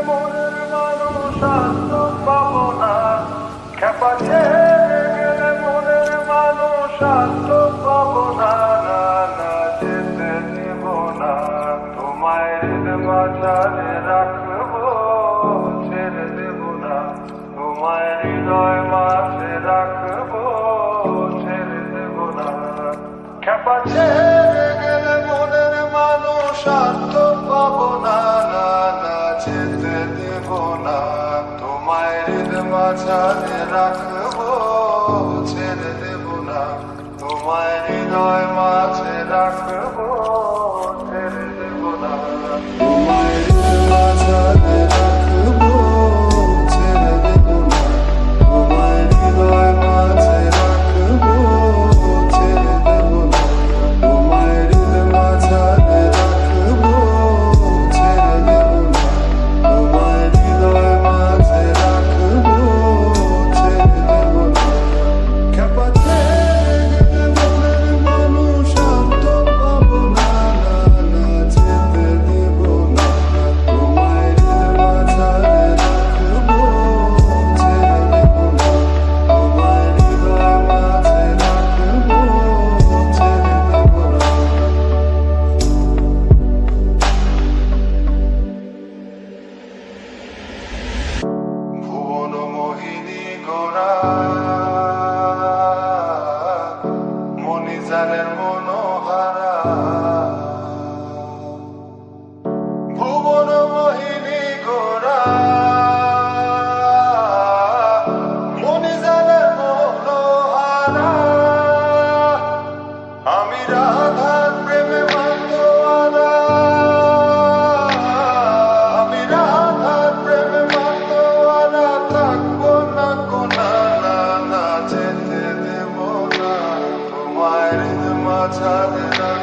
মনের মানুষ আর তো পাবো না, খেপা ছেড়ে গেলে মনের মানুষ আর তো পাবো না, না না যেতে দেব না, তোমায় মাঝারে রাখবো, ছেড়ে দেব না, তোমায় হৃদয় মাঝে রাখবো, ছেড়ে দেব না, খেপা ছেড়ে গেলে মনের মানুষ আর তো পাবো না, না না যেতে দেব না, তোমায় মাঝারে রাখবো, ছেড়ে দেব না, তোমায় হৃদয় মাঝে রাখবো, ছেড়ে দেব না, তোমায় মাঝারে রাখবো, ছেড়ে দেব না, তোমায় হৃদয় মাঝে রাখবো, ছেড়ে দেব না, তোমায় হৃদয় মাঝারে রাখবো, ছেড়ে দেব না, তোমায় হৃদয় মাঝে রাখবো, ছেড়ে দেব না, খেপা ছেড়ে গেলে মনের মানুষ আর তো পাবো না, না না যেতে দেব না, তোমায় হৃদয় মাঝারে রাখবো, ছেড়ে দেব না, তোমায় হৃদয় মাঝে রাখবো, ছেড়ে দেব না। ভুবন মোহিনী গোরা মণিজানের মনোহারা, ভুবন মোহিনী গোরা মণিজানের মনোহারা, আমি রাধার প্রেমে মাতোয়ারা, আমি রাধার প্রেমে মাতোয়ারা, থাকবো না কোনা, না না যেতে দেব না, তোমায় মাঝারে রাখবো,